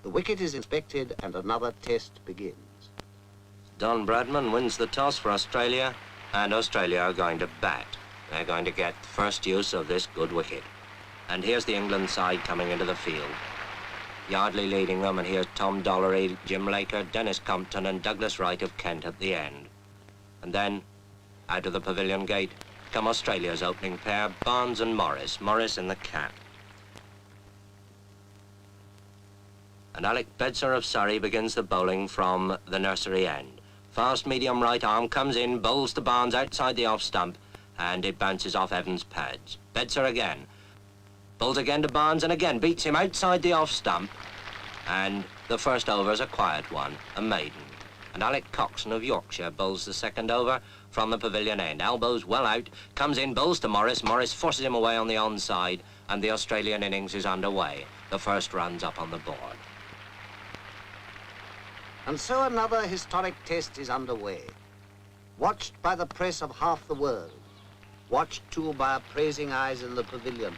The wicket is inspected and another test begins. Don Bradman wins the toss for Australia, and Australia are going to bat. They're going to get first use of this good wicket. And here's the England side coming into the field. Yardley leading them, and here's Tom Dollery, Jim Laker, Dennis Compton and Douglas Wright of Kent at the end. And then, out of the pavilion gate, come Australia's opening pair, Barnes and Morris, Morris in the cap. And Alec Bedser of Surrey begins the bowling from the nursery end. Fast medium right arm comes in, bowls to Barnes outside the off stump, and it bounces off Evans' pads. Bedser again. Bowls again to Barnes and again beats him outside the off stump. And the first over's a quiet one, a maiden. And Alec Coxon of Yorkshire bowls the second over from the pavilion end. Elbows well out, comes in, bowls to Morris. Morris forces him away on the onside, and the Australian innings is underway. The first run's up on the board. And so another historic test is underway. Watched by the press of half the world. Watched too by appraising eyes in the pavilion.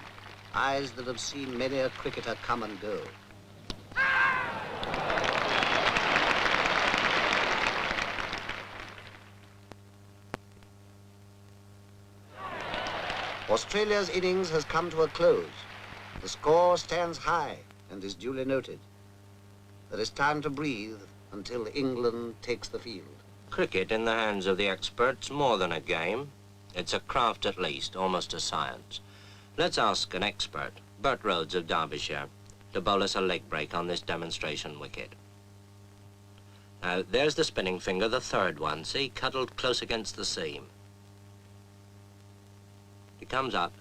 Eyes that have seen many a cricketer come and go. Australia's innings has come to a close. The score stands high and is duly noted. There is time to breathe until England takes the field. Cricket in the hands of the experts, more than a game. It's a craft at least, almost a science. Let's ask an expert, Bert Rhodes of Derbyshire, to bowl us a leg break on this demonstration wicket. Now, there's the spinning finger, the third one, see, cuddled close against the seam. It comes up.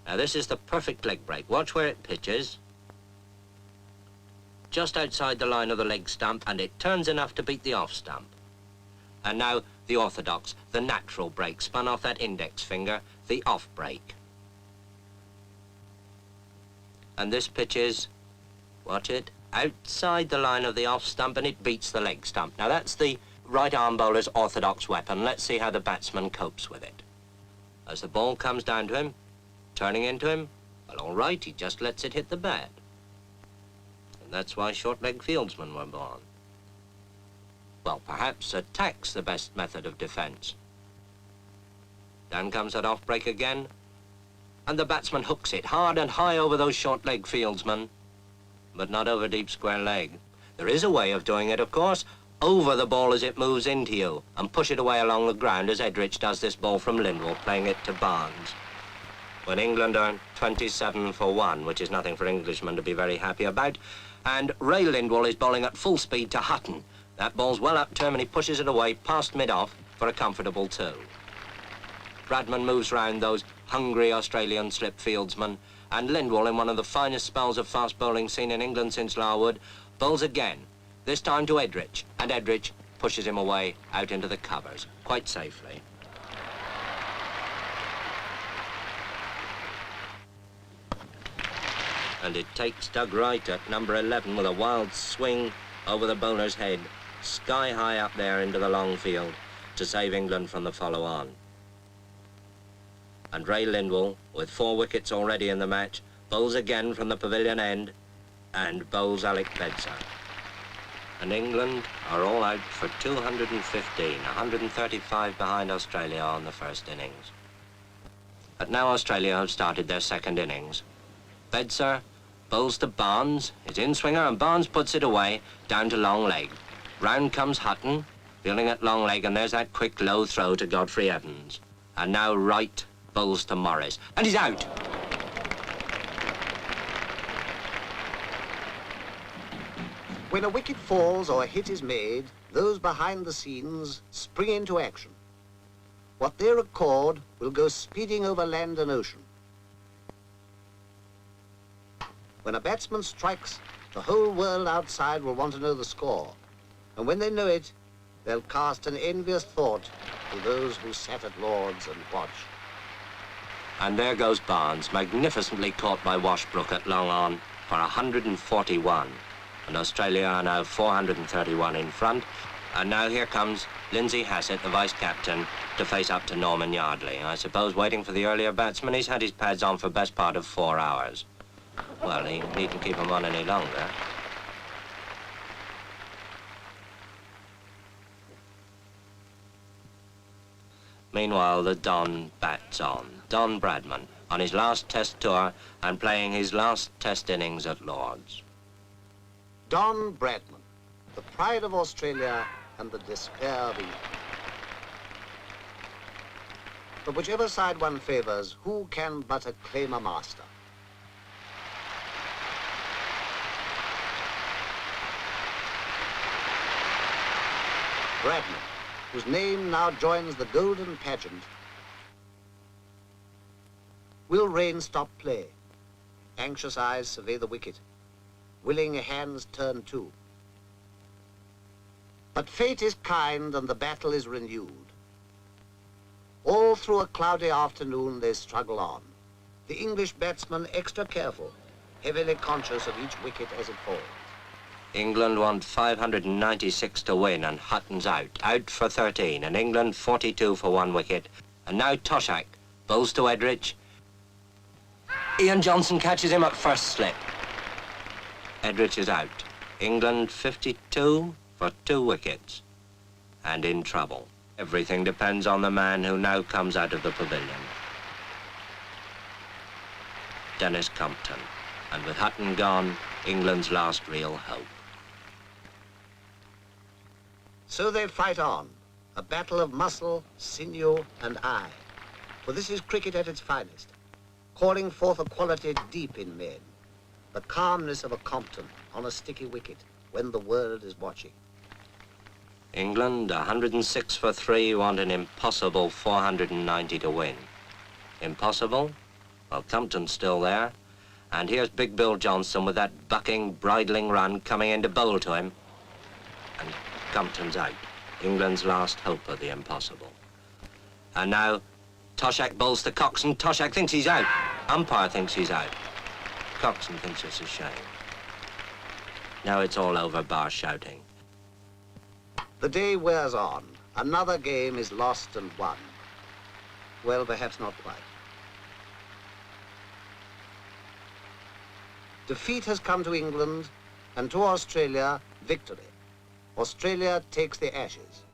Now, this is the perfect leg break. Watch where it pitches. Just outside the line of the leg stump, and it turns enough to beat the off stump. And now, the orthodox, the natural break, spun off that index finger, the off break. And this pitches, watch it, outside the line of the off stump, and it beats the leg stump. Now that's the right arm bowler's orthodox weapon. Let's see how the batsman copes with it. As the ball comes down to him, turning into him, well, all right, he just lets it hit the bat. And that's why short-leg fieldsmen were born. Well, perhaps attack's the best method of defense. Down comes that off break again, and the batsman hooks it hard and high over those short-leg fieldsmen, but not over deep square leg. There is a way of doing it, of course, over the ball as it moves into you, and push it away along the ground as Edrich does this ball from Lindwall, playing it to Barnes. When England are 27 for 1, which is nothing for Englishmen to be very happy about, and Ray Lindwall is bowling at full speed to Hutton. That ball's well up to him, and he pushes it away past mid-off for a comfortable 2. Bradman moves round those hungry Australian slip fieldsmen, and Lindwall, in one of the finest spells of fast bowling seen in England since Larwood, bowls again, this time to Edrich, and Edrich pushes him away out into the covers, quite safely. And it takes Doug Wright at number 11 with a wild swing over the bowler's head, sky high up there into the long field, to save England from the follow-on. And Ray Lindwall, with 4 wickets already in the match, bowls again from the pavilion end, and bowls Alec Bedser. And England are all out for 215, 135 behind Australia on the first innings. But now Australia have started their second innings. Bedser bowls to Barnes, his in-swinger, and Barnes puts it away, down to long leg. Round comes Hutton, fielding at long leg, and there's that quick low throw to Godfrey Evans. And now Wright bowls to Morris, and he's out. When a wicket falls or a hit is made, those behind the scenes spring into action. What they record will go speeding over land and ocean. When a batsman strikes, the whole world outside will want to know the score. And when they know it, they'll cast an envious thought to those who sat at Lord's and watched. And there goes Barnes, magnificently caught by Washbrook at long on for 141. And Australia are now 431 in front. And now here comes Lindsay Hassett, the vice-captain, to face up to Norman Yardley. I suppose waiting for the earlier batsman, he's had his pads on for best part of 4 hours. Well, he needn't keep them on any longer. Meanwhile, the Don bats on. Don Bradman, on his last Test tour and playing his last Test innings at Lord's. Don Bradman, the pride of Australia and the despair of England. But whichever side one favours, who can but acclaim a master? Bradman, whose name now joins the golden pageant. Will rain stop play? Anxious eyes survey the wicket. Willing hands turn too. But fate is kind and the battle is renewed. All through a cloudy afternoon they struggle on. The English batsman extra careful, heavily conscious of each wicket as it falls. England want 596 to win and Hutton's out for 13, and England 42 for 1 wicket. And now Toshack bowls to Edrich. Ian Johnson catches him at first slip. Edrich is out. England 52 for 2 wickets and in trouble. Everything depends on the man who now comes out of the pavilion. Dennis Compton. And with Hutton gone, England's last real hope. So they fight on, a battle of muscle, sinew, and eye. For this is cricket at its finest, calling forth a quality deep in men, the calmness of a Compton on a sticky wicket when the world is watching. England, 106 for 3, want an impossible 490 to win. Impossible? Well, Compton's still there. And here's Big Bill Johnson with that bucking, bridling run coming in to bowl to him. And Compton's out. England's last hope of the impossible. And now, Toshack bowls to Coxon. Toshack thinks he's out. Umpire thinks he's out. Coxon thinks it's a shame. Now it's all over, bar shouting. The day wears on. Another game is lost and won. Well, perhaps not quite. Defeat has come to England, and to Australia, victory. Australia takes the Ashes.